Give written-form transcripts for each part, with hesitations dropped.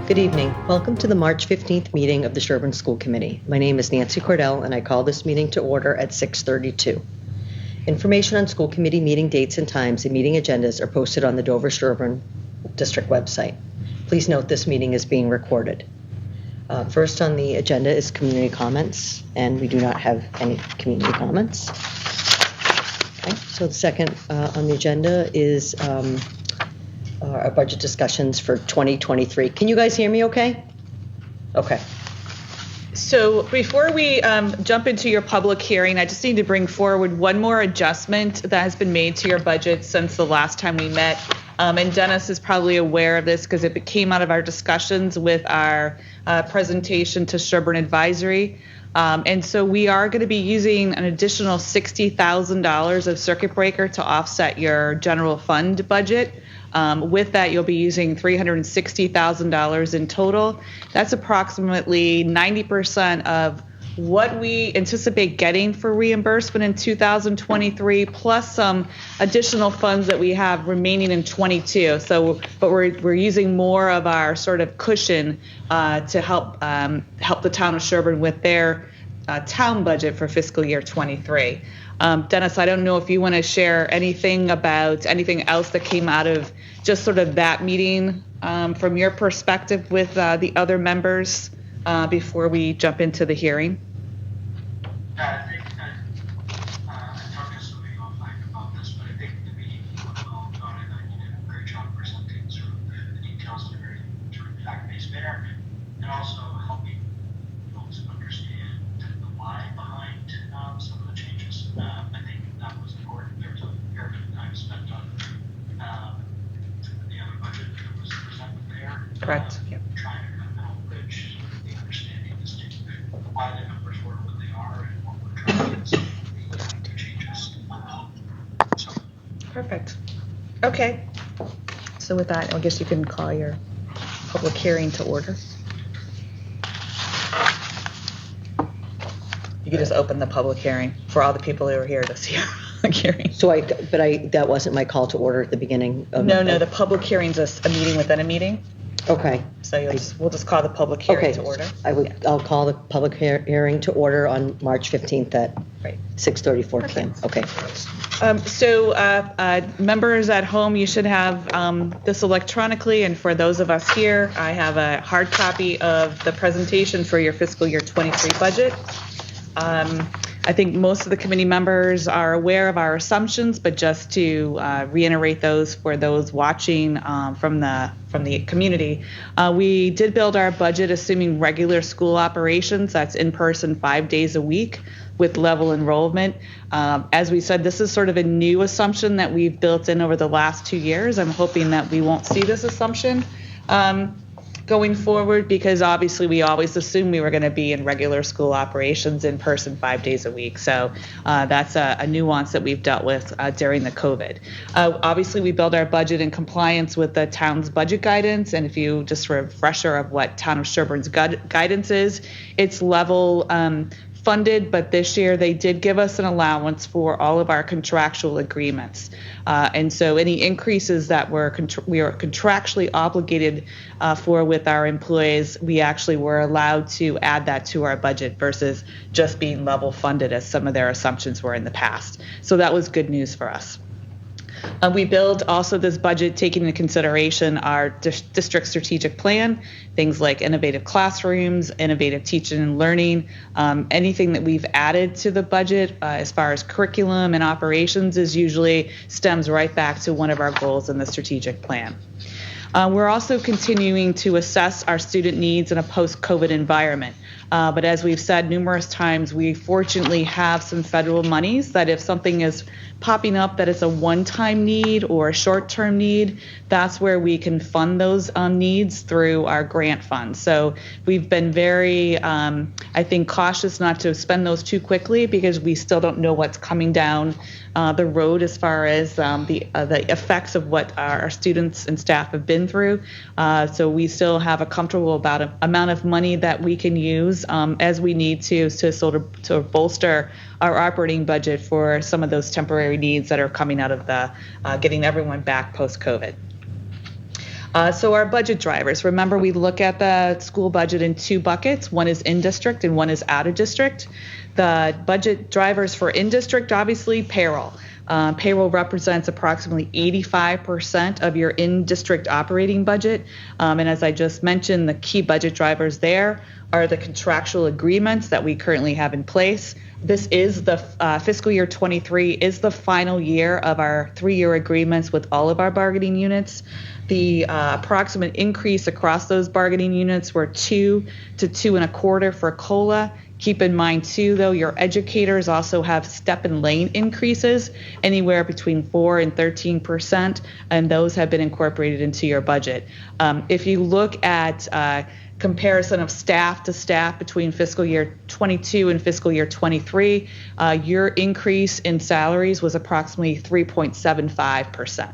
Good evening. Welcome to the March 15th meeting of the Sherborn School Committee. My name is Nancy Cordell, and I call this meeting to order at 6:32. Information on school committee meeting dates and times and meeting agendas are posted on the Dover-Sherborn District website. Please note this meeting is being recorded. First on the agenda is community comments, and we do not have any community comments. Okay, so the second on the agenda is our budget discussions for 2023. Can you guys hear me okay? Okay. So before we jump into your public hearing, I just need to bring forward one more adjustment that has been made to your budget since the last time we met. And Dennis is probably aware of this because it came out of our discussions with our presentation to Sherborn Advisory. And so we are going to be using an additional $60,000 of circuit breaker to offset your general fund budget. With that, you'll be using $360,000 in total. That's approximately 90% of what we anticipate getting for reimbursement in 2023, plus some additional funds that we have remaining in 22. So, but we're using more of our sort of cushion to help the town of Sherborn with their town budget for fiscal year 23. Dennis, I don't know if you want to share anything about anything else that came out of just sort of that meeting from your perspective with the other members before we jump into the hearing. Yeah, I think that I talked to somebody offline about this, but I think the meeting went well about it. You did a great job presenting sort of the details in a very sort of fact-based manner, and also helping folks understand the why behind some of the changes. I think that was important. There was a fair bit of time spent on the other budget that was presented there. Correct. Yep. Trying to kind of help bridge the understanding as to why the numbers were what they are and what we're trying to get some of the changes. So. Perfect. Okay. So with that, I guess you can call your public hearing to order. You could just open the public hearing for all the people who are here to see our public hearing. So that wasn't my call to order at the beginning of No, the public hearing's a meeting within a meeting. Okay. So we'll just call the public hearing to order. I'll call the public hearing to order on March 15th at 6:34 p.m. Okay. So members at home, you should have this electronically, and for those of us here, I have a hard copy of the presentation for your fiscal year 23 budget. I think most of the committee members are aware of our assumptions, but just to reiterate those for those watching from the community, we did build our budget assuming regular school operations. That's in person 5 days a week with level enrollment. As we said, this is sort of a new assumption that we've built in over the last 2 years. I'm hoping that we won't see this assumption going forward, because obviously we always assumed we were going to be in regular school operations in person 5 days a week. So that's a nuance that we've dealt with during the COVID. Obviously, we build our budget in compliance with the town's budget guidance. And if you just a refresher of what town of Sherborn's guidance is, it's level funded, but this year they did give us an allowance for all of our contractual agreements. And so any increases that we are contractually obligated for with our employees, we actually were allowed to add that to our budget versus just being level funded as some of their assumptions were in the past. So that was good news for us. We build also this budget taking into consideration our district strategic plan, things like innovative classrooms, innovative teaching and learning. Anything that we've added to the budget as far as curriculum and operations is usually stems right back to one of our goals in the strategic plan. We're also continuing to assess our student needs in a post-COVID environment. But as we've said numerous times, we fortunately have some federal monies that if something is popping up that it's a one-time need or a short-term need, that's where we can fund those needs through our grant funds. So we've been very, I think, cautious not to spend those too quickly because we still don't know what's coming down the road as far as the effects of what our students and staff have been through. So we still have a comfortable amount of money that we can use as we need to sort of to bolster our operating budget for some of those temporary needs that are coming out of the getting everyone back post-COVID. So our budget drivers, remember we look at the school budget in two buckets. One is in-district and one is out-of-district. The budget drivers for in-district, obviously payroll. Payroll represents approximately 85% of your in-district operating budget. And as I just mentioned, the key budget drivers there are the contractual agreements that we currently have in place. This is the fiscal year 23 is the final year of our 3-year agreements with all of our bargaining units. The approximate increase across those bargaining units were 2 to 2.25% for COLA. Keep in mind too, though, your educators also have step and lane increases anywhere between 4 and 13%, and those have been incorporated into your budget. If you look at comparison of staff to staff between fiscal year 22 and fiscal year 23, your increase in salaries was approximately 3.75%.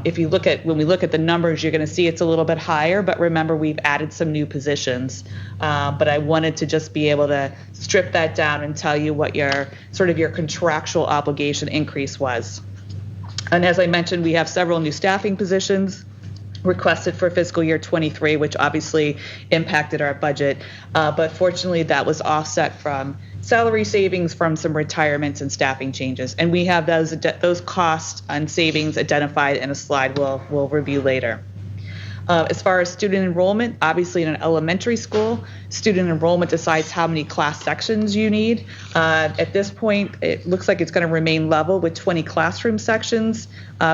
If you look at, when we look at the numbers, you're going to see it's a little bit higher, but remember we've added some new positions. But I wanted to just be able to strip that down and tell you what your sort of your contractual obligation increase was. And as I mentioned, we have several new staffing positions requested for fiscal year 23, which obviously impacted our budget. But fortunately, that was offset from salary savings from some retirements and staffing changes. And we have those costs and savings identified in a slide we'll review later. As far as student enrollment, obviously in an elementary school, student enrollment decides how many class sections you need. At this point, it looks like it's going to remain level with 20 classroom sections.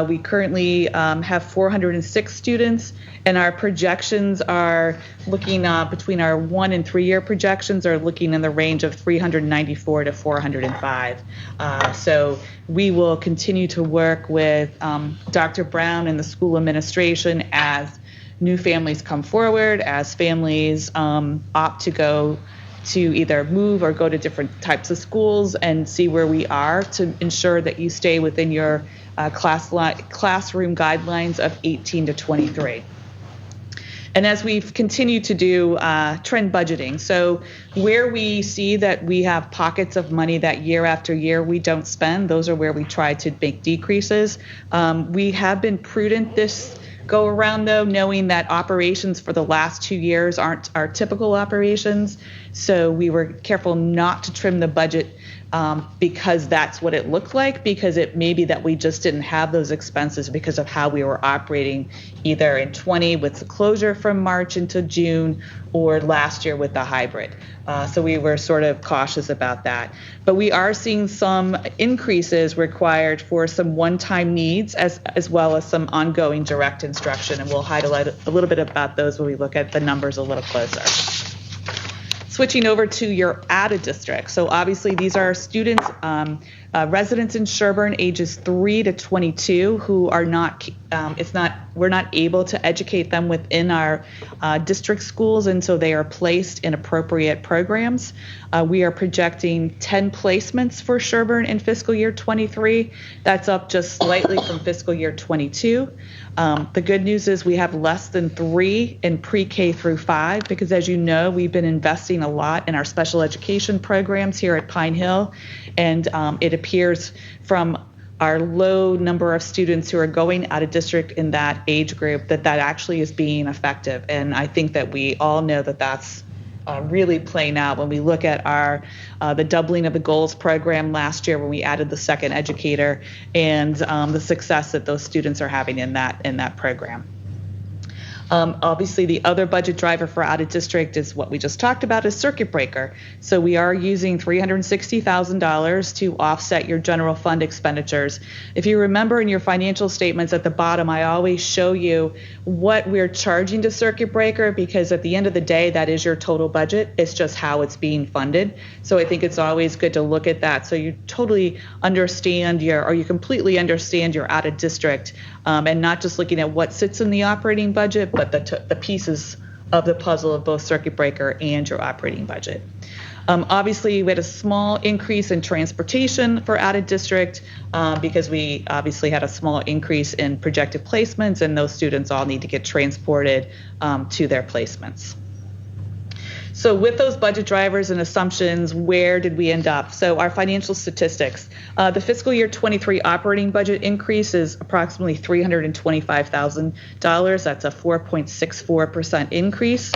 We currently have 406 students, and our projections are looking between our 1 and 3 year projections are looking in the range of 394 to 405. So we will continue to work with Dr. Brown and the school administration as new families come forward, as families opt to go to either move or go to different types of schools, and see where we are to ensure that you stay within your classroom guidelines of 18 to 23. And as we've continued to do trend budgeting, so where we see that we have pockets of money that year after year we don't spend, those are where we try to make decreases. We have been prudent this go around, though, knowing that operations for the last 2 years aren't our typical operations. So we were careful not to trim the budget because that's what it looked like, because it may be that we just didn't have those expenses because of how we were operating either in 20 with the closure from March into June or last year with the hybrid. So we were sort of cautious about that. But we are seeing some increases required for some one-time needs as well as some ongoing direct instruction, and we'll highlight a little bit about those when we look at the numbers a little closer. Switching over to your out-of-district. So obviously these are students, residents in Sherborn ages 3 to 22 who are not, we're not able to educate them within our district schools, and so they are placed in appropriate programs. We are projecting 10 placements for Sherborn in fiscal year 23. That's up just slightly from fiscal year 22. The good news is we have less than 3 in pre-K through 5 because, as you know, we've been investing a lot in our special education programs here at Pine Hill, and it appears from our low number of students who are going out of district in that age group that actually is being effective. And I think that we all know that that's really playing out when we look at our the doubling of the goals program last year when we added the second educator, and the success that those students are having in that program. Obviously, the other budget driver for out of district is what we just talked about, is circuit breaker. So we are using $360,000 to offset your general fund expenditures. If you remember in your financial statements at the bottom, I always show you what we're charging to circuit breaker, because at the end of the day, that is your total budget. It's just how it's being funded. So I think it's always good to look at that so you totally understand you completely understand your out of district, and not just looking at what sits in the operating budget, but the pieces of the puzzle of both circuit breaker and your operating budget. Obviously, we had a small increase in transportation for out of district because we obviously had a small increase in projected placements, and those students all need to get transported to their placements. So with those budget drivers and assumptions, where did we end up? So our financial statistics, the fiscal year 23 operating budget increase is approximately $325,000. That's a 4.64% increase.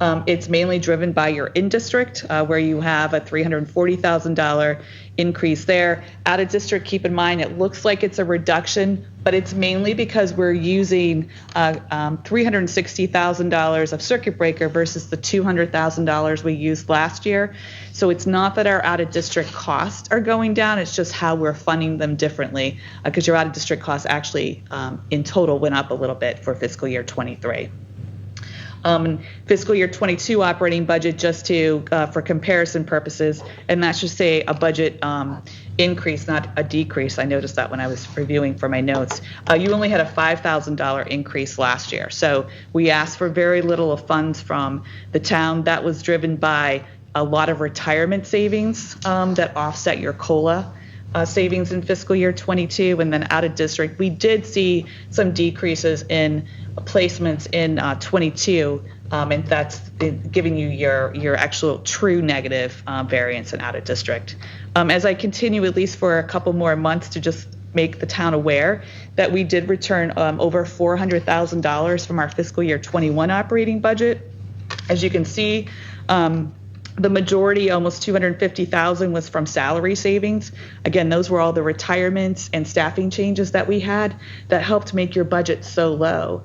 It's mainly driven by your in-district, where you have a $340,000 increase there. Out of district, keep in mind, it looks like it's a reduction, but it's mainly because we're using $360,000 of circuit breaker versus the $200,000 we used last year. So it's not that our out of district costs are going down, it's just how we're funding them differently, because your out of district costs actually in total went up a little bit for fiscal year 23. Fiscal year 22 operating budget, just to for comparison purposes, and that should say a budget increase, not a decrease. I noticed that when I was reviewing for my notes. You only had a $5,000 increase last year, so we asked for very little of funds from the town. That was driven by a lot of retirement savings that offset your COLA savings in fiscal year 22, and then out of district, we did see some decreases in placements in 22, and that's giving you your actual true negative variance in out of district. As I continue, at least for a couple more months, to just make the town aware that we did return over $400,000 from our fiscal year 21 operating budget. As you can see, the majority, almost $250,000, was from salary savings. Again, those were all the retirements and staffing changes that we had that helped make your budget so low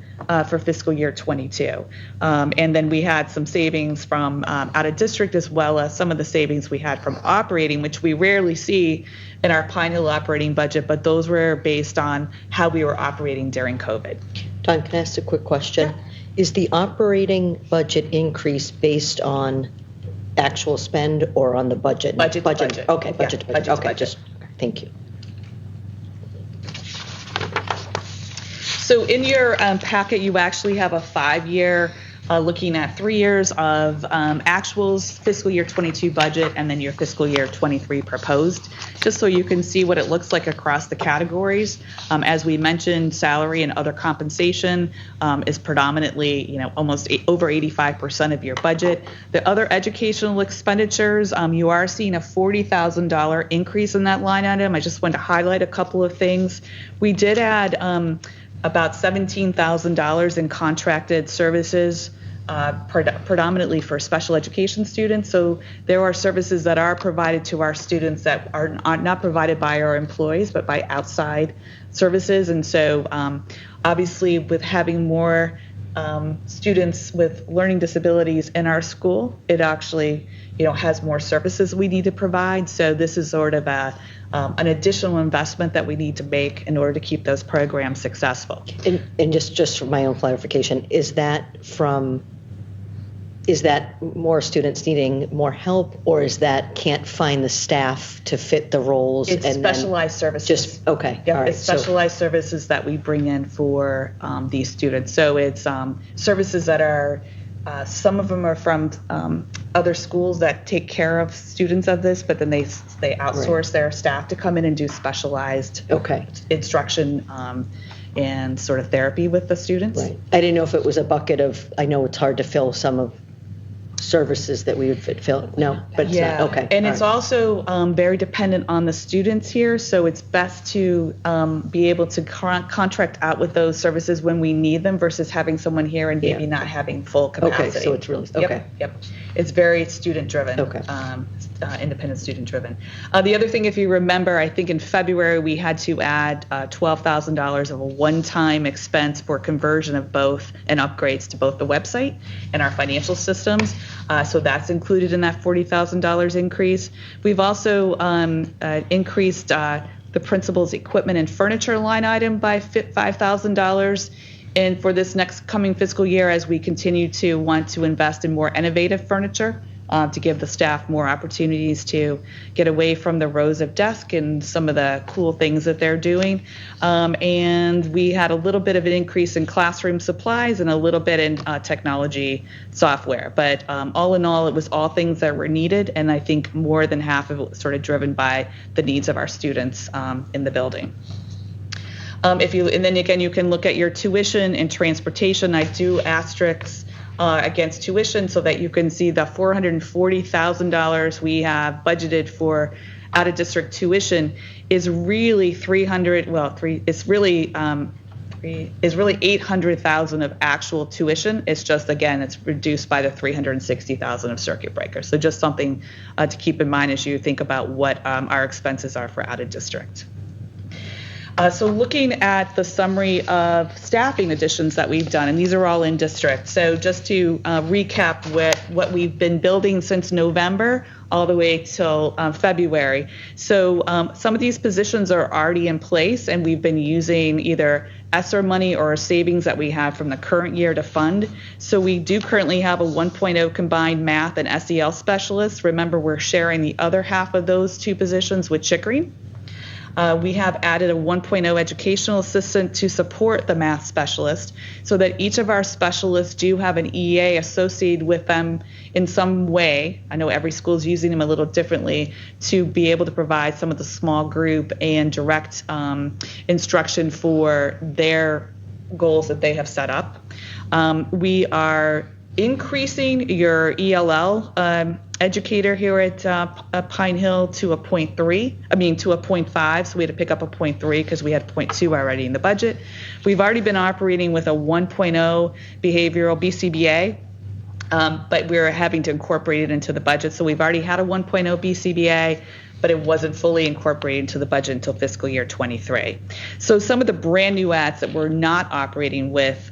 for fiscal year 22. And then we had some savings from out of district, as well as some of the savings we had from operating, which we rarely see in our Pine Hill operating budget, but those were based on how we were operating during COVID. Don, can I ask a quick question? Sure. Is the operating budget increase based on actual spend or on the budget? Budget. Okay, Yeah, budget. Okay, just thank you. So in your packet, you actually have a 5-year looking at 3 years of actuals, fiscal year 22 budget, and then your fiscal year 23 proposed, just so you can see what it looks like across the categories. As we mentioned, salary and other compensation is predominantly, almost over 85% of your budget. The other educational expenditures, you are seeing a $40,000 increase in that line item. I just wanted to highlight a couple of things. We did add about $17,000 in contracted services, predominantly for special education students. So there are services that are provided to our students that are not provided by our employees, but by outside services. And so obviously with having more students with learning disabilities in our school, it actually has more services we need to provide. So this is sort of an additional investment that we need to make in order to keep those programs successful. And just for my own clarification, is that more students needing more help, or is that can't find the staff to fit the roles? It's and specialized services. Okay. Yep, all right. It's specialized services that we bring in for these students. So it's services that are, some of them are from other schools that take care of students of this, but then they outsource their staff to come in and do specialized instruction and sort of therapy with the students. Right. I didn't know if it was a bucket of, I know it's hard to fill some of services that we would fill. No, but it's not. Okay. And it's also very dependent on the students here. So it's best to be able to contract out with those services when we need them versus having someone here and maybe not having full capacity. Okay, so it's really, okay. Yep. It's very student driven. Okay. Independent student driven. The other thing, if you remember, I think in February we had to add $12,000 of a one-time expense for conversion of both and upgrades to both the website and our financial systems. So that's included in that $40,000 increase. We've also increased the principal's equipment and furniture line item by $5,000. And for this next coming fiscal year, as we continue to want to invest in more innovative furniture, to give the staff more opportunities to get away from the rows of desks and some of the cool things that they're doing. And we had a little bit of an increase in classroom supplies and a little bit in technology software. But all in all, it was all things that were needed, and I think more than half of it was sort of driven by the needs of our students in the building. And then again, you can look at your tuition and transportation. I do asterisk against tuition, so that you can see the $440,000 we have budgeted for out of district tuition is really is really 800,000 of actual tuition. It's just, again, it's reduced by the 360,000 of circuit breakers. So just something to keep in mind as you think about what our expenses are for out of district. So looking at the summary of staffing additions that we've done, and these are all in district. So just to recap what we've been building since November all the way till February. So some of these positions are already in place, and we've been using either ESSER money or savings that we have from the current year to fund. So we do currently have a 1.0 combined math and SEL specialist. Remember, we're sharing the other half of those two positions with Chickering. We have added a 1.0 educational assistant to support the math specialist, so that each of our specialists do have an EA associated with them in some way. I know every school is using them a little differently to be able to provide some of the small group and direct instruction for their goals that they have set up. We are increasing your ELL educator here at Pine Hill to a 0.5. So we had to pick up a 0.3 because we had 0.2 already in the budget. We've already been operating with a 1.0 behavioral BCBA, but we're having to incorporate it into the budget. So we've already had a 1.0 BCBA, but it wasn't fully incorporated into the budget until fiscal year 23. So some of the brand new ads that we're not operating with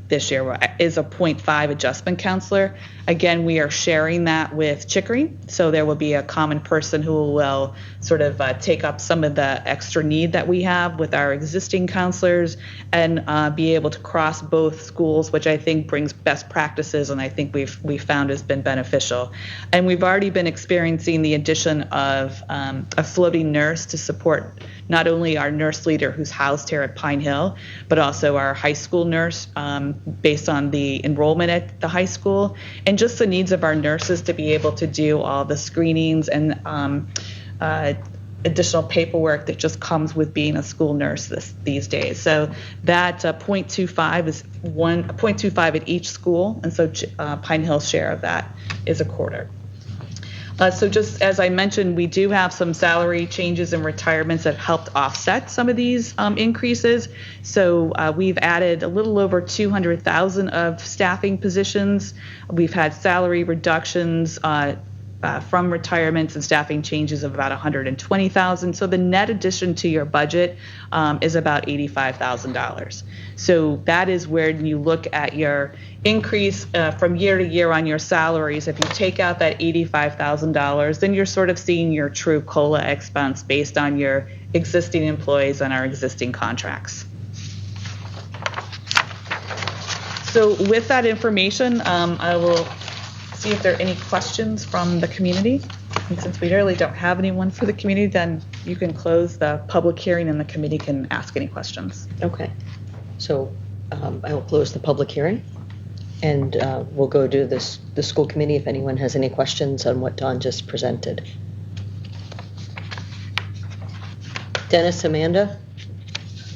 this year is a 0.5 adjustment counselor. Again, we are sharing that with Chickering, so there will be a common person who will sort of take up some of the extra need that we have with our existing counselors and be able to cross both schools, which I think brings best practices, and I think we've found has been beneficial. And we've already been experiencing the addition of a floating nurse to support not only our nurse leader who's housed here at Pine Hill, but also our high school nurse based on the enrollment at the high school, and just the needs of our nurses to be able to do all the screenings and additional paperwork that just comes with being a school nurse these days. So that 0.25 is 0.25 at each school, and so Pine Hill's share of that is a quarter. So just as I mentioned, we do have some salary changes and retirements that helped offset some of these increases. So we've added a little over 200,000 of staffing positions. We've had salary reductions from retirements and staffing changes of about 120,000. So the net addition to your budget is about $85,000. So that is where you look at your increase from year to year on your salaries. If you take out that $85,000, then you're sort of seeing your true COLA expense based on your existing employees and our existing contracts. So with that information, I will see if there are any questions from the community. And since we really don't have anyone for the community, then you can close the public hearing and the committee can ask any questions. Okay. So I will close the public hearing, and we'll go to the school committee if anyone has any questions on what Dawn just presented. Dennis, Amanda?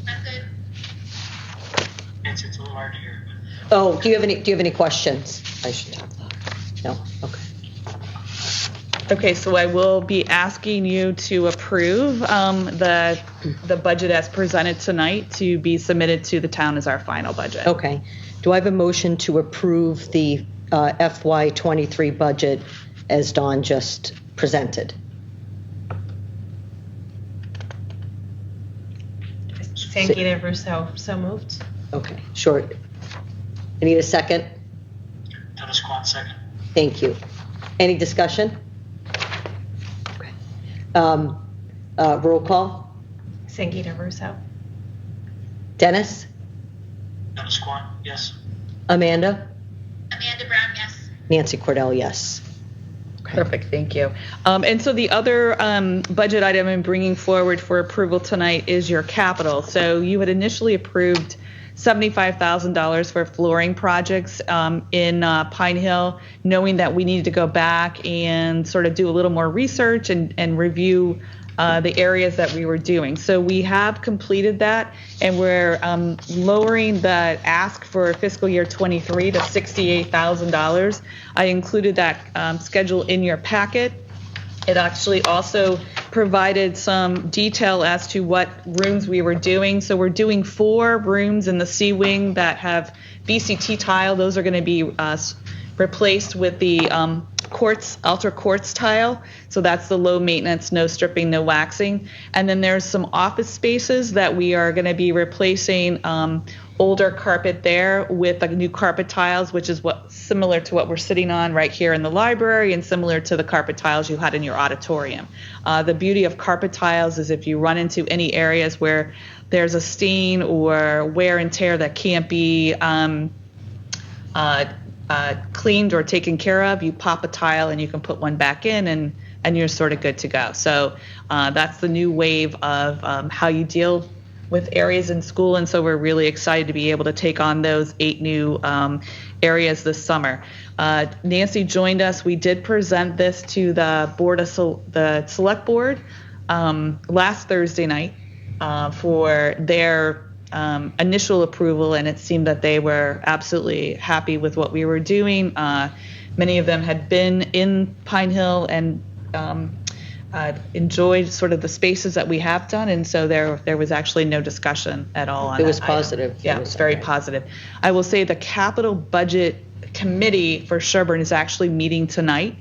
I'm good. It's a little hard to hear. Oh, do you have any questions? I should have that. No? Okay. Okay, so I will be asking you to approve the budget as presented tonight to be submitted to the town as our final budget. Okay. Do I have a motion to approve the FY23 budget as Dawn just presented? Sangita Russo, so moved. Okay, sure. I need a second. Dennis Quan, second. Thank you. Any discussion? Okay. Roll call. Sangita Russo. Dennis? Dennis Quan, yes. Amanda? Amanda Brown, yes. Nancy Cordell, yes. Perfect, thank you. And so the other budget item I'm bringing forward for approval tonight is your capital. So you had initially approved $75,000 for flooring projects in Pine Hill, knowing that we needed to go back and sort of do a little more research and review the areas that we were doing. So we have completed that, and we're lowering the ask for fiscal year 23 to $68,000. I included that schedule in your packet. It actually also provided some detail as to what rooms we were doing. So we're doing 4 rooms in the C wing that have VCT tile. Those are going to be replaced with the ultra quartz tile. So that's the low maintenance, no stripping, no waxing. And then there's some office spaces that we are going to be replacing older carpet there with the new carpet tiles, which is similar to what we're sitting on right here in the library and similar to the carpet tiles you had in your auditorium. The beauty of carpet tiles is if you run into any areas where there's a stain or wear and tear that can't be cleaned or taken care of, you pop a tile and you can put one back in and you're sort of good to go. So that's the new wave of how you deal with areas in school, and so we're really excited to be able to take on those 8 new areas this summer. Nancy joined us. We did present this to the the select board last Thursday night for their initial approval, and it seemed that they were absolutely happy with what we were doing. Many of them had been in Pine Hill and enjoyed sort of the spaces that we have done, and so there was actually no discussion at all on It was that item. positive. Yeah, it was very positive. I will say the capital budget committee for Sherborn is actually meeting tonight.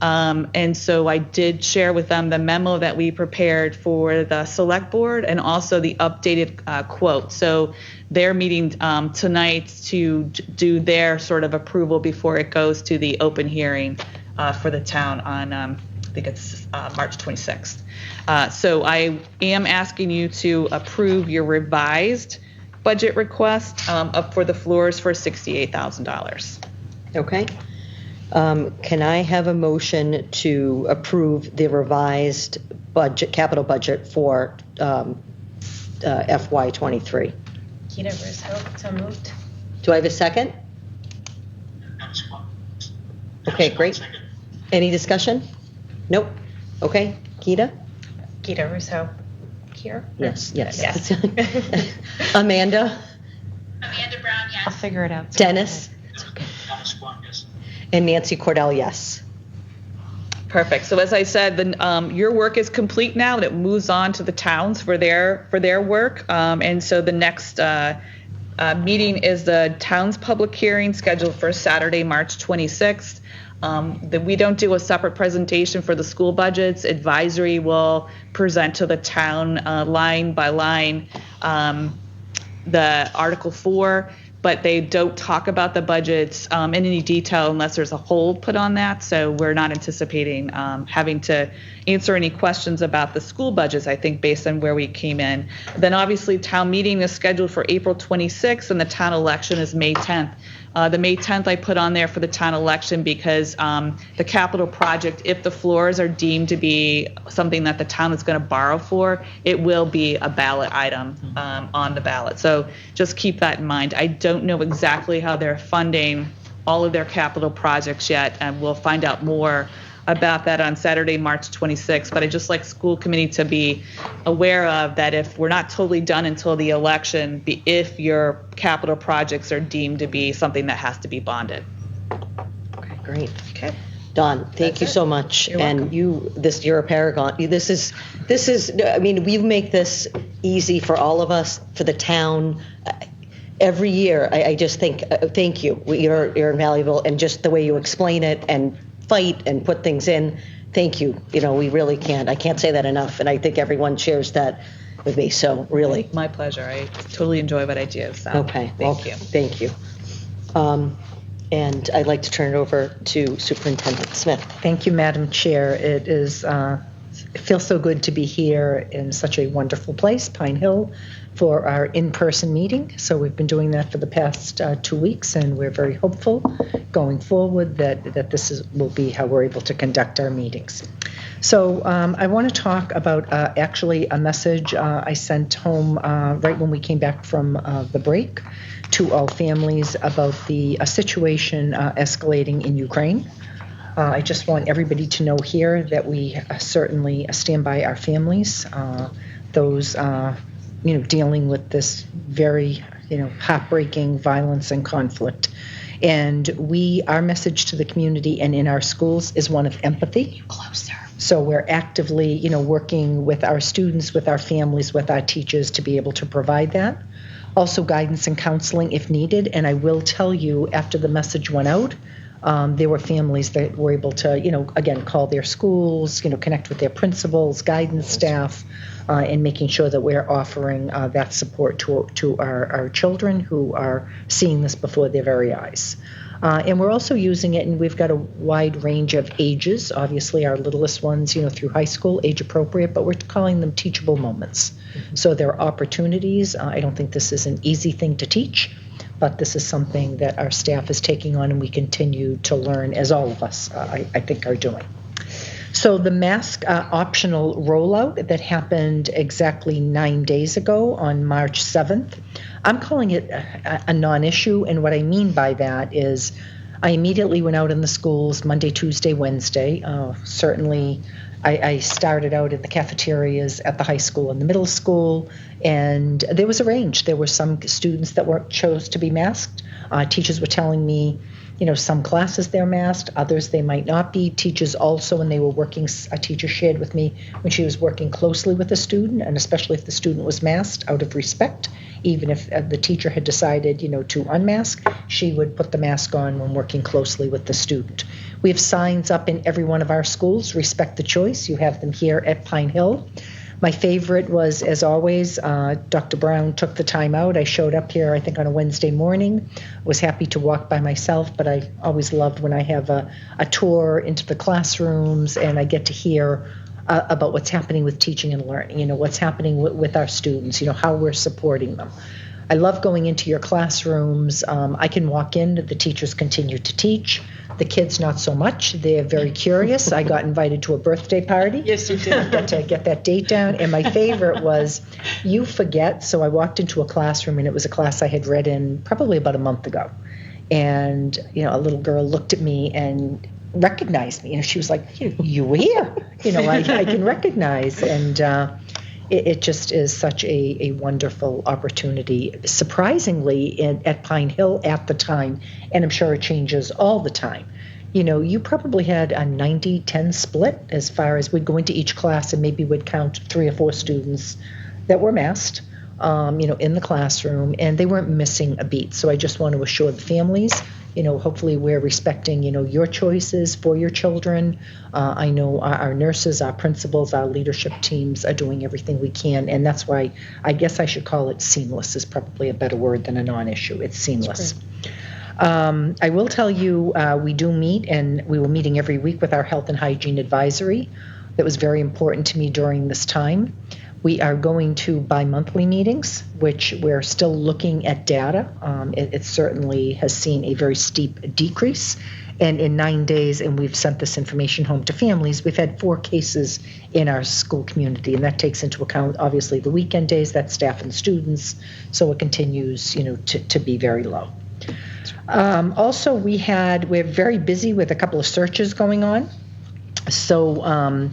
And so I did share with them the memo that we prepared for the select board and also the updated quote. So they're meeting tonight to do their sort of approval before it goes to the open hearing for the town on, I think it's March 26th. So I am asking you to approve your revised budget request up for the floors for $68,000. Okay. Can I have a motion to approve the revised budget, capital budget for FY23? Keita Russo, so moved. Do I have a second? That's one. Okay, great. Second. Any discussion? Nope. Okay, Keita? Keita Russo, here? Yes. Yes. Amanda? Amanda Brown, yes. I'll figure it out. Dennis? Dennis one, yes. And Nancy Cordell, yes. Perfect. So as I said, your work is complete now, and it moves on to the towns for their work. And so the next meeting is the town's public hearing scheduled for Saturday, March 26th. We don't do a separate presentation for the school budgets. Advisory will present to the town line by line the Article 4. But they don't talk about the budgets in any detail unless there's a hold put on that. So we're not anticipating having to answer any questions about the school budgets, I think, based on where we came in. Then obviously town meeting is scheduled for April 26th and the town election is May 10th. The May 10th I put on there for the town election because the capital project, if the floors are deemed to be something that the town is going to borrow for, it will be a ballot item on the ballot. So just keep that in mind. I don't know exactly how they're funding all of their capital projects yet, and we'll find out more about that on Saturday, March 26th. But I just like school committee to be aware of that if we're not totally done until the election, if your capital projects are deemed to be something that has to be bonded. Okay, great. Okay. Don, thank you so much. You're and welcome. You're a paragon. This is, I mean, we make this easy for all of us, for the town. Every year, I just think, thank you. You're invaluable, and just the way you explain it and fight and put things in. Thank you. We really can't. I can't say that enough, and I think everyone shares that with me. So really, My pleasure. I totally enjoy what I do. So okay. Thank you. Thank you. And I'd like to turn it over to Superintendent Smith. Thank you, Madam Chair. It feels so good to be here in such a wonderful place, Pine Hill, for our in-person meeting. So we've been doing that for the past 2 weeks, and we're very hopeful going forward that this will be how we're able to conduct our meetings. So I want to talk about actually a message I sent home right when we came back from the break to all families about the situation escalating in Ukraine. I just want everybody to know here that we certainly stand by our families, those dealing with this very heartbreaking violence and conflict. And our message to the community and in our schools is one of empathy. Closer. So we're actively, working with our students, with our families, with our teachers to be able to provide that. Also guidance and counseling if needed. And I will tell you, after the message went out, there were families that were able to, again, call their schools, connect with their principals, guidance staff, and making sure that we're offering that support to our children who are seeing this before their very eyes. And we're also using it, and we've got a wide range of ages. Obviously, our littlest ones, through high school, age appropriate, but we're calling them teachable moments. So there are opportunities. I don't think this is an easy thing to teach, but this is something that our staff is taking on and we continue to learn, as all of us, I think, are doing. So the mask optional rollout that happened exactly 9 days ago on March 7th, I'm calling it a non-issue, and what I mean by that is I immediately went out in the schools Monday, Tuesday, Wednesday. Certainly, I started out in the cafeterias at the high school and the middle school, and there was a range. There were some students that chose to be masked. Teachers were telling me, some classes they're masked, others they might not be. Teachers also, when they were working, a teacher shared with me when she was working closely with a student, and especially if the student was masked, out of respect, even if the teacher had decided, to unmask, she would put the mask on when working closely with the student. We have signs up in every one of our schools, respect the choice. You have them here at Pine Hill. My favorite was, as always, Dr. Brown took the time out. I showed up here, I think, on a Wednesday morning. Was happy to walk by myself, but I always loved when I have a tour into the classrooms and I get to hear about what's happening with teaching and learning, what's happening with our students, how we're supporting them. I love going into your classrooms. I can walk in, the teachers continue to teach. The kids, not so much. They're very curious. I got invited to a birthday party. Yes, you did. Got to get that date down. And my favorite was, you forget. So I walked into a classroom, and it was a class I had read in probably about a month ago. And, a little girl looked at me and recognized me. And she was like, you were here. I can recognize. And it just is such a wonderful opportunity, surprisingly, at Pine Hill at the time, and I'm sure it changes all the time. You probably had a 90-10 split as far as we'd go into each class and maybe we'd count 3 or 4 students that were masked, in the classroom, and they weren't missing a beat. So I just want to assure the families, hopefully we're respecting, your choices for your children. I know our nurses, our principals, our leadership teams are doing everything we can, and that's why I guess I should call it seamless is probably a better word than a non-issue. It's seamless. I will tell you, we do meet, and we were meeting every week with our health and hygiene advisory. That was very important to me during this time. We are going to bi-monthly meetings, which we're still looking at data. It certainly has seen a very steep decrease. And in 9 days, and we've sent this information home to families, we've had 4 cases in our school community. And that takes into account, obviously, the weekend days, that's staff and students. So it continues, to be very low. Also, we're very busy with a couple of searches going on. So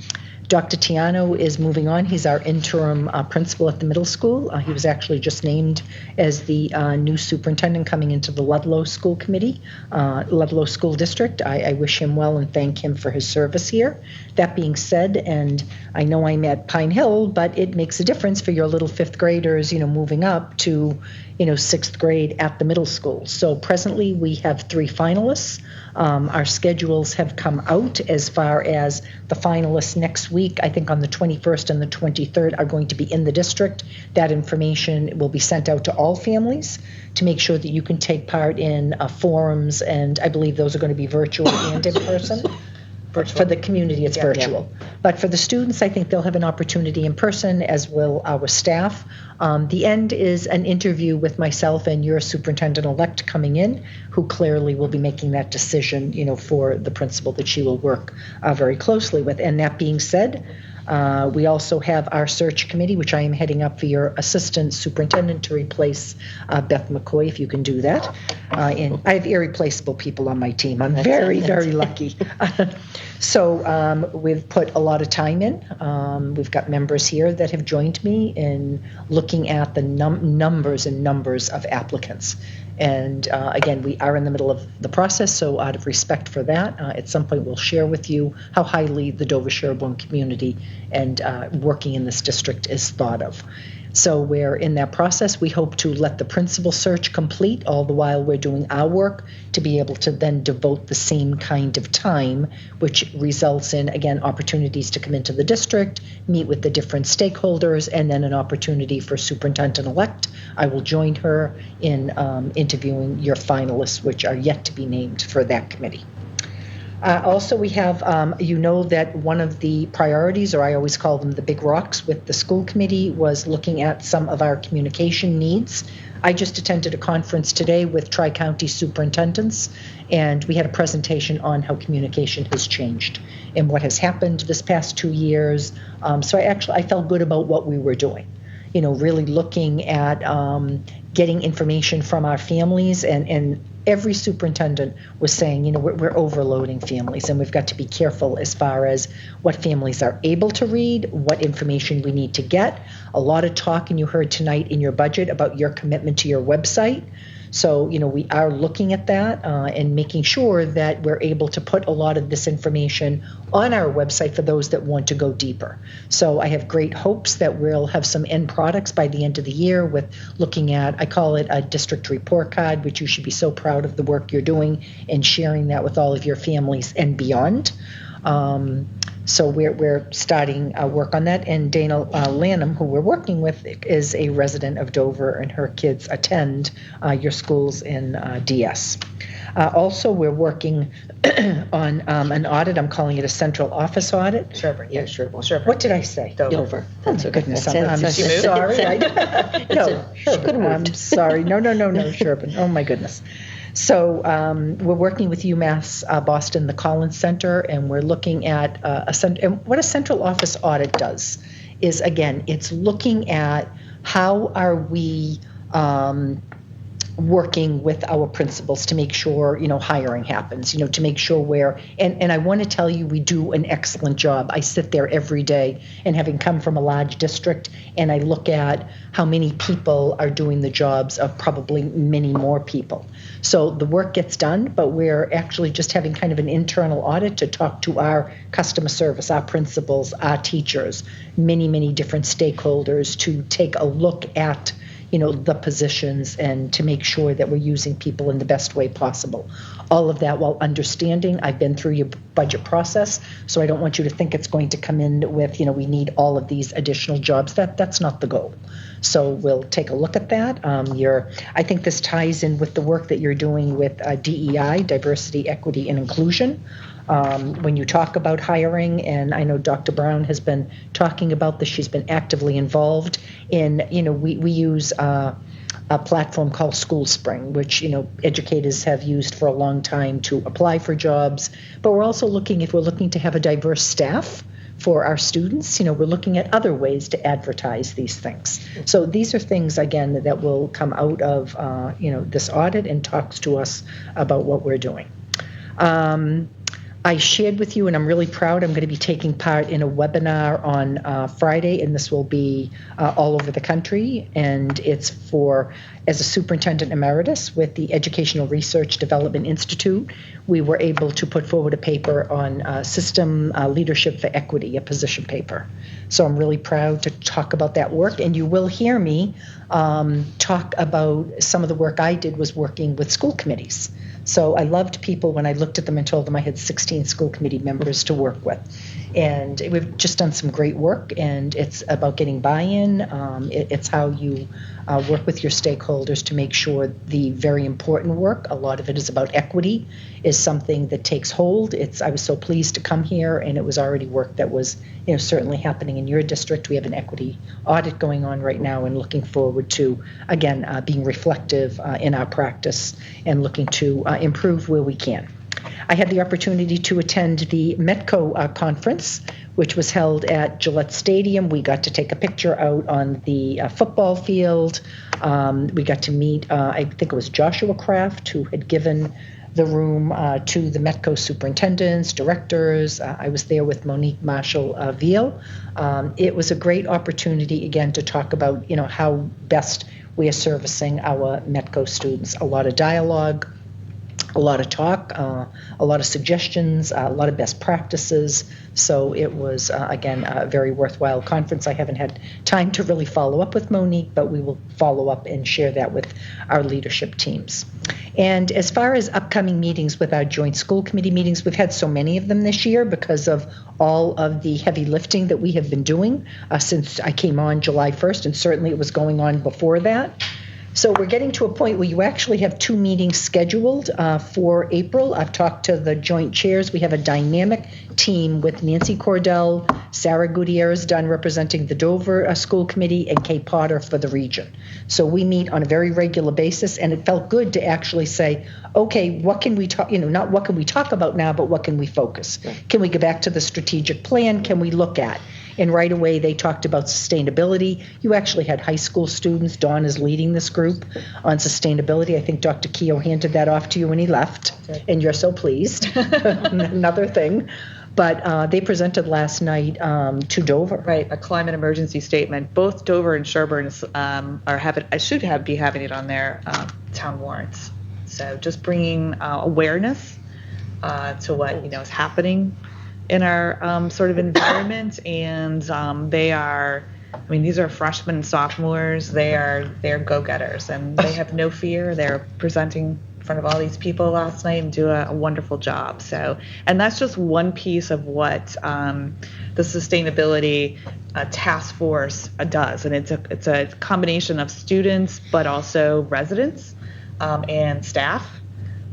Dr. Tiano is moving on. He's our interim principal at the middle school. He was actually just named as the new superintendent coming into the Ludlow School Committee, Ludlow School District. I wish him well and thank him for his service here. That being said, and I know I'm at Pine Hill, but it makes a difference for your little 5th graders, moving up to, 6th grade at the middle school. So presently we have 3 finalists. Our schedules have come out as far as the finalists next week. I think on the 21st and the 23rd are going to be in the district. That information will be sent out to all families to make sure that you can take part in forums, and I believe those are going to be virtual and in person. For the community, it's virtual. Yeah. But for the students, I think they'll have an opportunity in person, as will our staff. The end is an interview with myself and your superintendent-elect coming in, who clearly will be making that decision, for the principal that she will work very closely with. And that being said, We also have our search committee, which I am heading up for your assistant superintendent to replace Beth McCoy, if you can do that. And I have irreplaceable people on my team. I'm very, very lucky. So we've put a lot of time in. We've got members here that have joined me in looking at the numbers and numbers of applicants. And again, we are in the middle of the process, so out of respect for that, at some point we'll share with you how highly the Dover-Sherborn community and working in this district is thought of. So we're in that process. We hope to let the principal search complete, all the while we're doing our work, to be able to then devote the same kind of time, which results in, again, opportunities to come into the district, meet with the different stakeholders, and then an opportunity for superintendent-elect. I will join her in interviewing your finalists, which are yet to be named for that committee. Also, we have, you know that one of the priorities, or I always call them the big rocks with the school committee, was looking at some of our communication needs. I just attended a conference today with Tri-County superintendents, and we had a presentation on how communication has changed and what has happened this past 2 years. So I felt good about what we were doing. You know, really looking at getting information from our families, and every superintendent was saying, you know, we're overloading families, and we've got to be careful as far as what families are able to read, what information we need to get. A lot of talk, and you heard tonight in your budget about your commitment to your website. So, you know, we are looking at that and making sure that we're able to put a lot of this information on our website for those that want to go deeper. So I have great hopes that we'll have some end products by the end of the year with looking at, I call it a district report card, which you should be so proud of the work you're doing and sharing that with all of your families and beyond. So we're starting work on that, and Dana Lanham, who we're working with, is a resident of Dover, and her kids attend your schools in DS. Also, we're working on an audit. I'm calling it a central office audit. Sherborn. Yeah, Sherborn. What did I say? Dover. That's okay. Goodness, That's I'm sorry. No, she could have moved. I'm sorry. No, Sherborn. Oh, my goodness. So we're working with UMass Boston, the Collins Center, and we're looking at and what a central office audit does is, again, it's looking at how are we working with our principals to make sure, you know, hiring happens, you know, to make sure and I want to tell you, we do an excellent job. I sit there every day, and having come from a large district, and I look at how many people are doing the jobs of probably many more people. So the work gets done, but we're actually just having kind of an internal audit to talk to our customer service, our principals, our teachers, many, many different stakeholders to take a look at, you know, the positions and to make sure that we're using people in the best way possible. All of that while understanding I've been through your budget process, so I don't want you to think it's going to come in with, you know, we need all of these additional jobs. That's not the goal. So we'll take a look at that. I think this ties in with the work that you're doing with DEI, diversity, equity, and inclusion. When you talk about hiring, and I know Dr. Brown has been talking about this, she's been actively involved in, you know, we use a platform called School Spring, which, you know, educators have used for a long time to apply for jobs. But we're also looking, if we're looking to have a diverse staff for our students, you know, we're looking at other ways to advertise these things. So these are things, again, that will come out of, you know, this audit and talks to us about what we're doing. I shared with you, and I'm really proud, I'm going to be taking part in a webinar on Friday, and this will be all over the country, and it's for, as a superintendent emeritus with the Educational Research Development Institute, we were able to put forward a paper on system leadership for equity, a position paper. So I'm really proud to talk about that work, and you will hear me talk about some of the work I did was working with school committees. So I loved people when I looked at them and told them I had 16 school committee members to work with. And we've just done some great work, and it's about getting buy-in. It's how you work with your stakeholders to make sure the very important work, a lot of it is about equity, is something that takes hold. I was so pleased to come here, and it was already work that was, you know, certainly happening in your district. We have an equity audit going on right now, and looking forward to, again, being reflective in our practice and looking to improve where we can. I had the opportunity to attend the Metco conference, which was held at Gillette Stadium. We got to take a picture out on the football field. We got to meet, I think it was Joshua Kraft, who had given the room to the Metco superintendents, directors. I was there with Monique Marshall-Veal. It was a great opportunity, again, to talk about, how best we are servicing our Metco students. A lot of dialogue, a lot of talk, a lot of suggestions, a lot of best practices. So it was, again, a very worthwhile conference. I haven't had time to really follow up with Monique, but we will follow up and share that with our leadership teams. And as far as upcoming meetings with our joint school committee meetings, we've had so many of them this year because of all of the heavy lifting that we have been doing since I came on July 1st, and certainly it was going on before that. So we're getting to a point where you actually have 2 meetings scheduled for April. I've talked to the joint chairs. We have a dynamic team with Nancy Cordell, Sarah Gutierrez Dunn representing the Dover School Committee, and Kay Potter for the region. So we meet on a very regular basis, and it felt good to actually say, okay, what can we talk, not what can we talk about now, but what can we focus? Can we go back to the strategic plan? Can we look at? And right away, they talked about sustainability. You actually had high school students. Dawn is leading this group on sustainability. I think Dr. Keogh handed that off to you when he left, and you're so pleased. Another thing. But they presented last night to Dover. Right, a climate emergency statement. Both Dover and Sherborn should be having it on their town warrants. So just bringing awareness to what is happening in our sort of environment, and these are freshmen and sophomores. They're go-getters, and they have no fear. They're presenting in front of all these people last night and do a wonderful job. So, and that's just one piece of what the sustainability task force does, and it's a combination of students, but also residents and staff.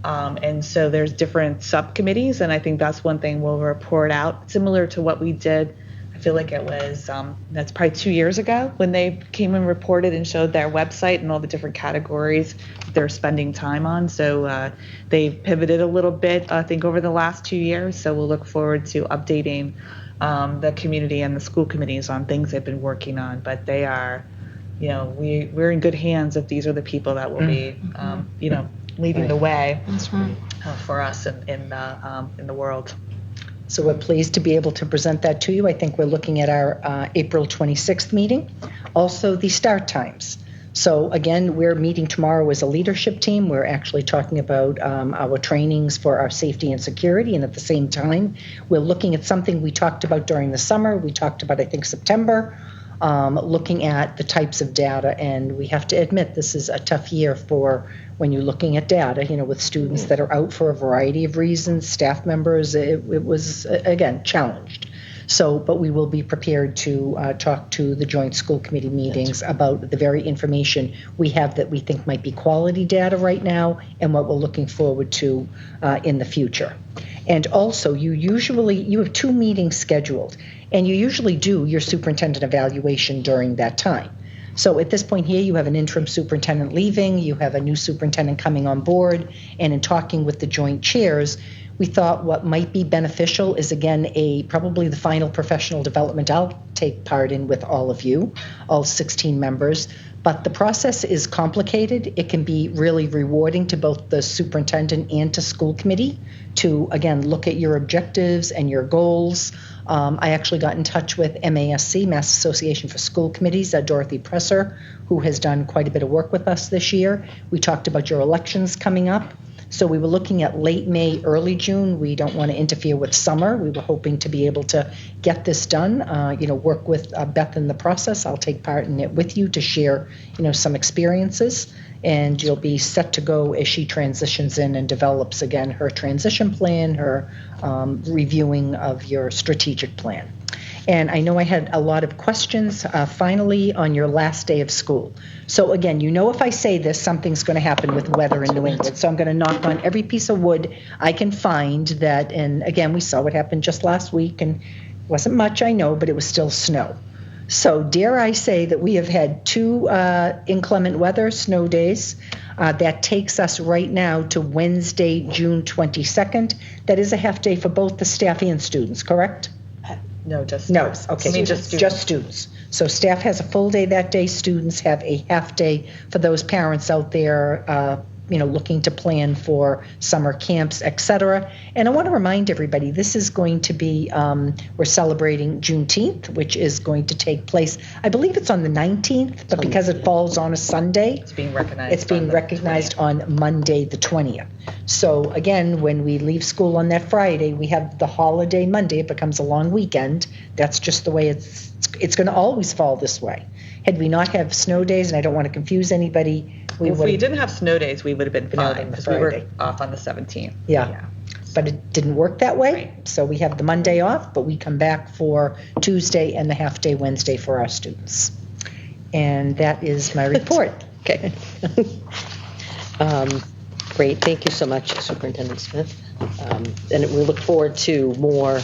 And so there's different subcommittees, and I think that's one thing we'll report out, similar to what we did. I feel like it was, that's probably 2 years ago when they came and reported and showed their website and all the different categories they're spending time on. So they pivoted a little bit, I think, over the last 2 years. So we'll look forward to updating the community and the school committees on things they've been working on. But they are, we're in good hands if these are the people that will be, leading the way for us in the world. So we're pleased to be able to present that to you. I think we're looking at our April 26th meeting. Also, the start times. So again, we're meeting tomorrow as a leadership team. We're actually talking about our trainings for our safety and security. And at the same time, we're looking at something we talked about during the summer. We talked about, I think, September, looking at the types of data. And we have to admit, this is a tough year for when you're looking at data, with students that are out for a variety of reasons, staff members. It was, again, challenged. So, but we will be prepared to talk to the joint school committee meetings about the very information we have that we think might be quality data right now and what we're looking forward to in the future. And also, you have 2 meetings scheduled, and you usually do your superintendent evaluation during that time. So at this point here, you have an interim superintendent leaving, you have a new superintendent coming on board, and in talking with the joint chairs, we thought what might be beneficial is, again, probably the final professional development I'll take part in with all of you, all 16 members. But the process is complicated. It can be really rewarding to both the superintendent and to school committee to, again, look at your objectives and your goals. I actually got in touch with MASC, Mass Association for School Committees, Dorothy Presser, who has done quite a bit of work with us this year. We talked about your elections coming up. So we were looking at late May, early June. We don't want to interfere with summer. We were hoping to be able to get this done, work with Beth in the process. I'll take part in it with you to share, some experiences. And you'll be set to go as she transitions in and develops, again, her transition plan, her reviewing of your strategic plan. And I know I had a lot of questions finally on your last day of school. So again, if I say this, something's going to happen with weather in New England. So I'm going to knock on every piece of wood I can find that, and again, we saw what happened just last week, and it wasn't much, I know, but it was still snow. So dare I say that we have had 2 inclement weather snow days. That takes us right now to Wednesday, June 22nd. That is a half day for both the staff and students, correct? No, just No, students. okay. I mean, just Just students. So staff has a full day that day. Students have a half day for those parents out there, looking to plan for summer camps, etc. And I want to remind everybody, this is going to be, we're celebrating Juneteenth, which is going to take place, I believe it's on the 19th, but because it falls on a Sunday, It's being recognized. it's being recognized on Monday, the 20th. So again, when we leave school on that Friday, we have the holiday Monday. It becomes a long weekend. That's just the way it's going to always fall this way. Had we not have snow days, and I don't want to confuse anybody, If we didn't have snow days, we would have been Been out on fine the because we were Friday. off on the 17th. Yeah. But it didn't work that way. So we have the Monday off, but we come back for Tuesday and the half day Wednesday for our students. And that is my report. Okay. Great. Thank you so much, Superintendent Smith. And we look forward to more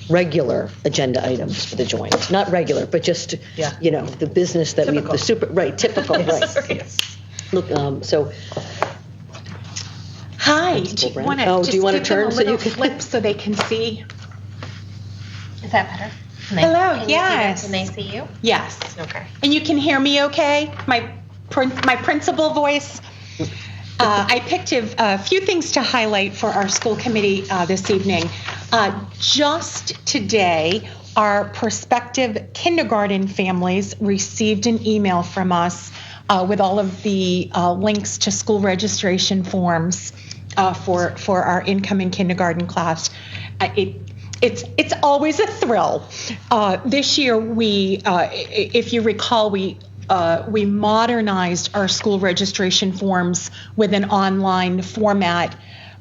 regular agenda items for the joint. Not regular, but just, the business that Typical. typical, Yes. right. Yes. Look, so, Hi, Principal do you Brown. want to Oh, do just you wanna give them turn a so you little can- flip so they can see? Is that better? Hello, Can yes. Can they see you? Yes. Okay. And you can hear me okay? My principal voice? I picked a few things to highlight for our school committee this evening. Just today, our prospective kindergarten families received an email from us with all of the links to school registration forms for our incoming kindergarten class. It's always a thrill. This year, if you recall, we modernized our school registration forms with an online format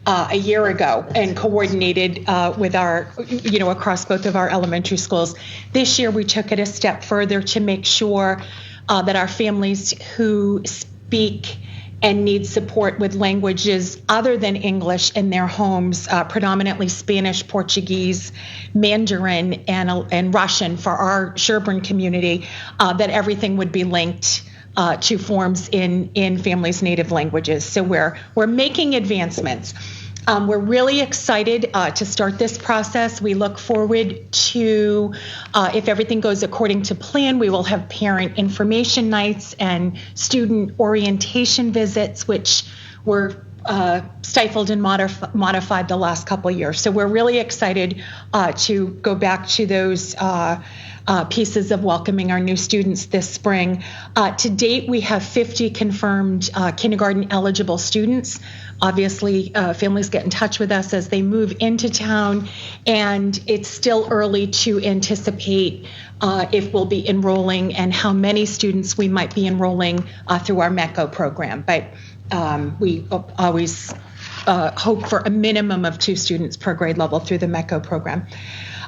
a year ago and coordinated with our, across both of our elementary schools. This year, we took it a step further to make sure that our families who speak and need support with languages other than English in their homes, predominantly Spanish, Portuguese, Mandarin, and Russian for our Sherborn community, that everything would be linked to forms in families' native languages. So we're making advancements. We're really excited to start this process. We look forward to, if everything goes according to plan, we will have parent information nights and student orientation visits, which were stifled and modified the last couple of years. So we're really excited to go back to those pieces of welcoming our new students this spring. To date, we have 50 confirmed kindergarten eligible students. Obviously, families get in touch with us as they move into town, and it's still early to anticipate if we'll be enrolling and how many students we might be enrolling through our MECO program. But we always hope for a minimum of 2 students per grade level through the MECO program.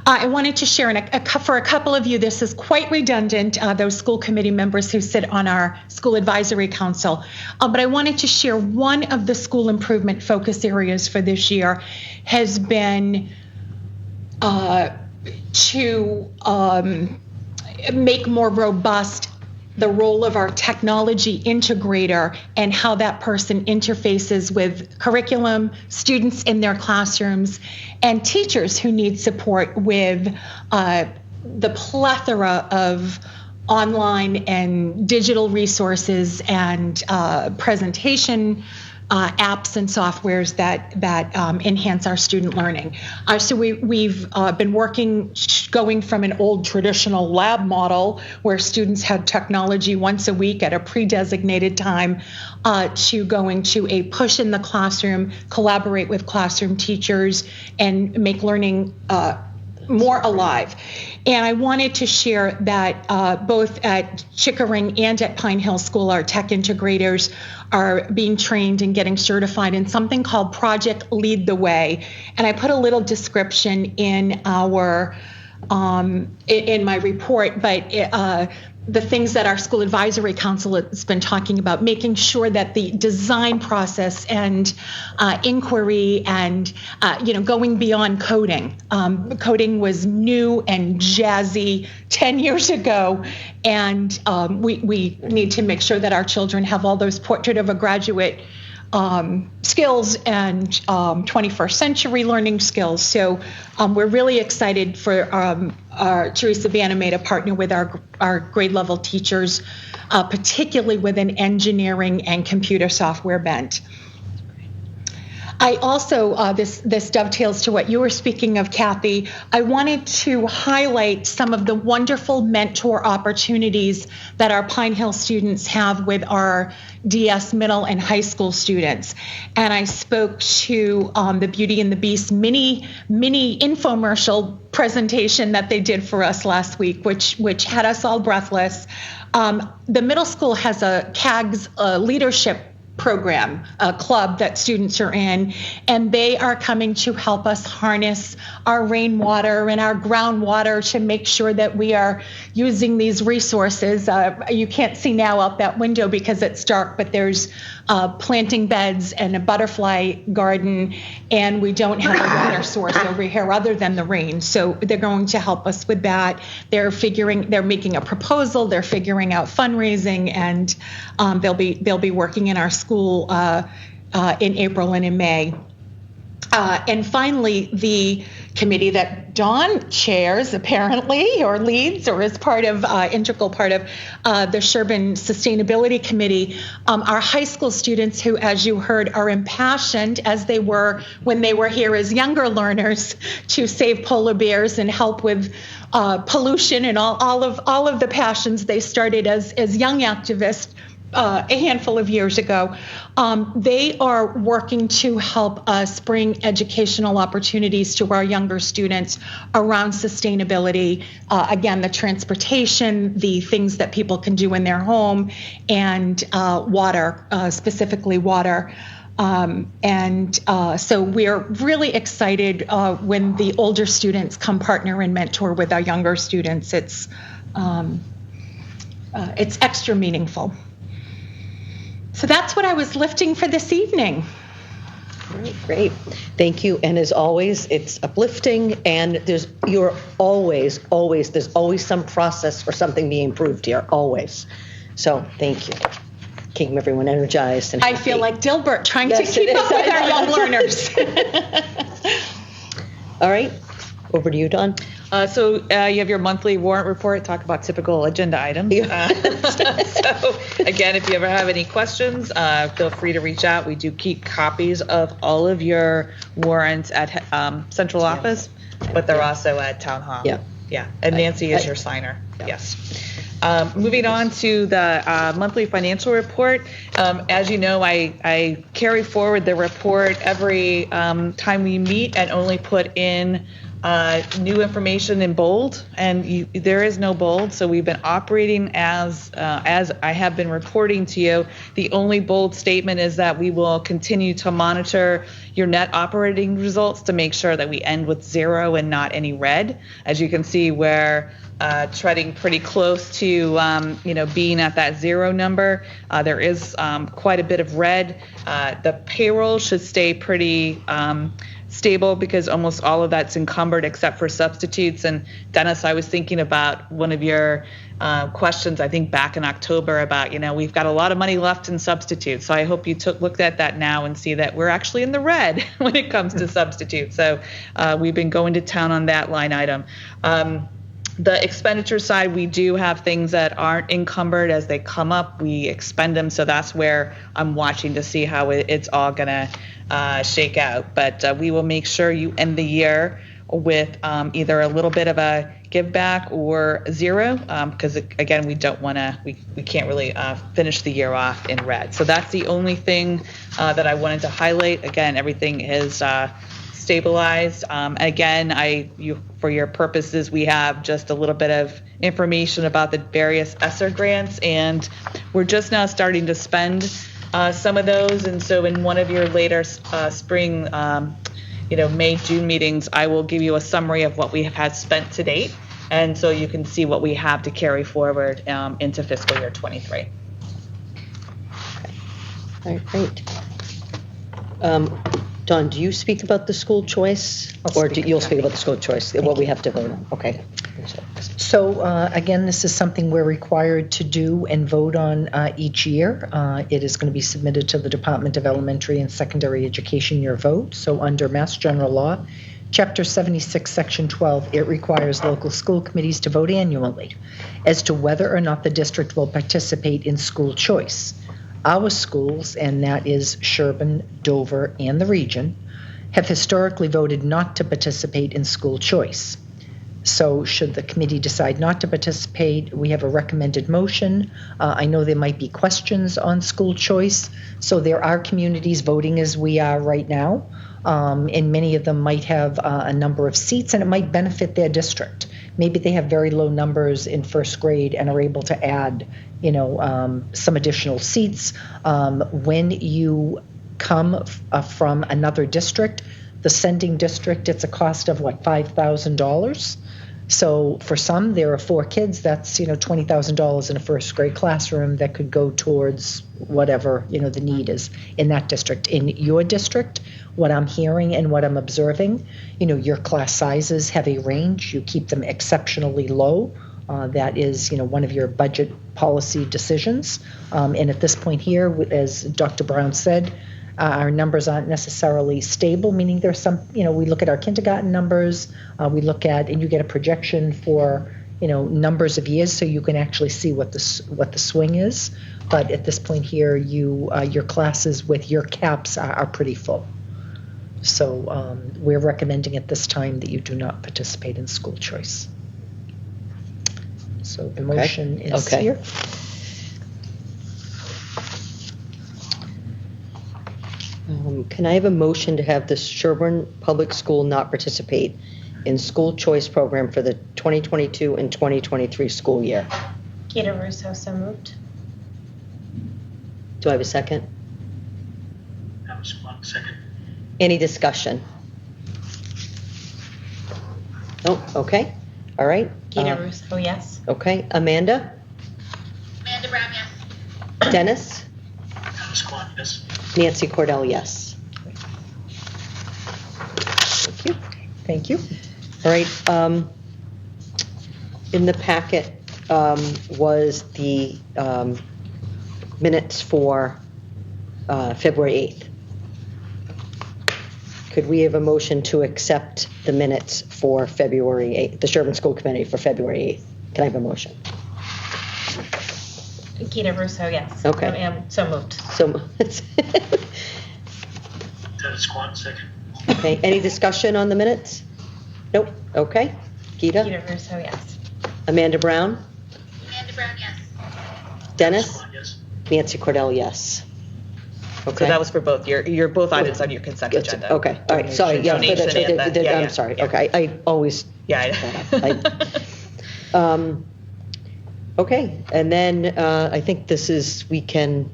I wanted to share, for a couple of you, this is quite redundant, those school committee members who sit on our school advisory council, but I wanted to share one of the school improvement focus areas for this year has been to make more robust the role of our technology integrator and how that person interfaces with curriculum, students in their classrooms, and teachers who need support with the plethora of online and digital resources and presentation apps and softwares that enhance our student learning. So we've been going from an old traditional lab model where students had technology once a week at a pre-designated time to going to a push in the classroom, collaborate with classroom teachers, and make learning more alive. And I wanted to share that both at Chickering and at Pine Hill School, our tech integrators are being trained and getting certified in something called Project Lead the Way. And I put a little description in our in my report, but the things that our school advisory council has been talking about, making sure that the design process and inquiry and going beyond coding. Coding was new and jazzy 10 years ago, and we need to make sure that our children have all those portrait of a graduate skills and 21st century learning skills. So we're really excited for Teresa Baname to partner with our grade level teachers, particularly with an engineering and computer software bent. I also, this dovetails to what you were speaking of, Kathy. I wanted to highlight some of the wonderful mentor opportunities that our Pine Hill students have with our DS middle and high school students. And I spoke to the Beauty and the Beast mini infomercial presentation that they did for us last week, which had us all breathless. The middle school has a CAGS leadership program, a club that students are in, and they are coming to help us harness our rainwater and our groundwater to make sure that we are using these resources. You can't see now out that window because it's dark, but there's planting beds and a butterfly garden, and we don't have a water source over here other than the rain. So they're going to help us with that. They're making a proposal, they're figuring out fundraising, and they'll be working in our school in April and in May. And finally, the committee that Dawn chairs, apparently, or leads, or is integral part of the Sherborn Sustainability Committee, our high school students who, as you heard, are impassioned, as they were when they were here as younger learners, to save polar bears and help with pollution and all of the passions they started as young activists a handful of years ago. They are working to help us bring educational opportunities to our younger students around sustainability. Again, the transportation, the things that people can do in their home, and water, specifically water. So we're really excited when the older students come partner and mentor with our younger students. It's extra meaningful. So that's what I was lifting for this evening. Great. Thank you. And as always, it's uplifting, and there's always some process for something being improved here, always. So thank you. Keeping everyone energized and happy. I feel like Dilbert trying to keep up with our young learners. All right. Over to you, Dawn. So you have your monthly warrant report, talk about typical agenda items. So again, if you ever have any questions, feel free to reach out. We do keep copies of all of your warrants at central office, but they're also at town hall. Yeah. And Nancy is your signer. Yes. Moving on to the monthly financial report. As you know, I carry forward the report every time we meet and only put in new information in bold, and there is no bold, so we've been operating as I have been reporting to you. The only bold statement is that we will continue to monitor your net operating results to make sure that we end with zero and not any red. As you can see, we're treading pretty close to being at that zero number. There is quite a bit of red. The payroll should stay pretty stable because almost all of that's encumbered except for substitutes. And Dennis, I was thinking about one of your questions, I think back in October, about, we've got a lot of money left in substitutes. So I hope you looked at that now and see that we're actually in the red when it comes to substitutes. So we've been going to town on that line item. The expenditure side, we do have things that aren't encumbered. As they come up, we expend them. So that's where I'm watching to see how it's all going to shake out. But we will make sure you end the year with either a little bit of a give back or zero, because again, we don't want to, we can't really finish the year off in red. So that's the only thing that I wanted to highlight. Again, everything is stabilized. Again, for your purposes, we have just a little bit of information about the various ESSER grants, and we're just now starting to spend some of those. And so in one of your later spring, May, June meetings, I will give you a summary of what we have had spent to date. And so you can see what we have to carry forward into fiscal year 23. All right, great. Dawn, do you speak about the school choice? You'll speak about the school choice, what we have to vote on? Okay. So again, this is something we're required to do and vote on each year. It is going to be submitted to the Department of Elementary and Secondary Education, your vote. So under Mass General Law, Chapter 76, Section 12, it requires local school committees to vote annually as to whether or not the district will participate in school choice. Our schools, and that is Sherborn, Dover, and the region, have historically voted not to participate in school choice. So should the committee decide not to participate, we have a recommended motion. I know there might be questions on school choice. So there are communities voting as we are right now, and many of them might have a number of seats, and it might benefit their district. Maybe they have very low numbers in first grade and are able to add, some additional seats. When you come from another district, the sending district, it's a cost of $5,000. So for some, there are 4 kids. That's $20,000 in a first grade classroom that could go towards whatever the need is in that district. In your district, what I'm hearing and what I'm observing, your class sizes have a range. You keep them exceptionally low. That is, one of your budget policy decisions. And at this point here, as Dr. Brown said, our numbers aren't necessarily stable, meaning there's some, we look at our kindergarten numbers, we look at, and you get a projection for, numbers of years, so you can actually see what the swing is. But at this point here, your classes with your caps are pretty full. So we're recommending at this time that you do not participate in school choice. So the motion is here. Can I have a motion to have the Sherborn Public School not participate in school choice program for the 2022 and 2023 school year? Gita Russo, so moved. Do I have a second? That was 1 second. Any discussion? Oh, okay. All right. Gita Russo, yes. Okay. Amanda? Amanda Brown, yes. Dennis? Dennis Quan, yes. Nancy Cordell, yes. Thank you. Thank you. All right. In the packet was the minutes for February 8th. Could we have a motion to accept the minutes for February 8th, the Sherborn School Committee for February 8th? Can I have a motion? Gita Russo, yes. Okay. I am so moved. So, Dennis Quan, second. okay. Any discussion on the minutes? Nope. Okay. Gita? Gita Russo, yes. Amanda Brown? Amanda Brown, yes. Dennis? Quan, yes. Nancy Cordell, yes. Okay. So that was for both your both items on your consent agenda. Okay. All right. Sorry. Yeah. Donation and the- I'm sorry. yeah. Okay. I always. Yeah. Okay. And then I think we can,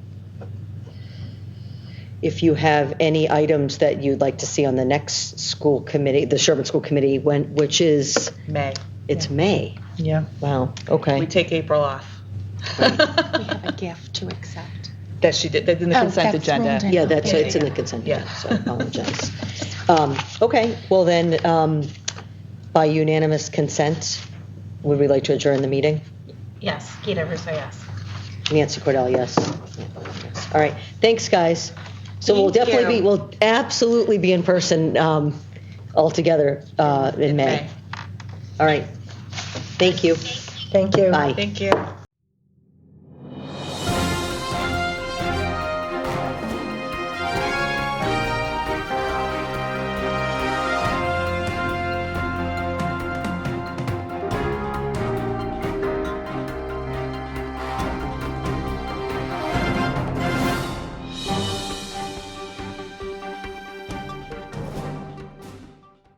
if you have any items that you'd like to see on the next school committee, the Sherborn School Committee, which is May. It's May. Yeah. Wow. Okay. We take April off. We have a gift to accept. That she did. That's in the consent that's agenda. rolled in. Yeah, that's Okay. it's in the consent Yeah. agenda, so I apologize. Okay, well then, by unanimous consent, would we like to adjourn the meeting? Yes. Gita Russo, yes. Nancy Cordell, yes. All right, thanks, guys. So we'll absolutely be in person all together in May. All right, thank you. Thank you. Bye. Thank you.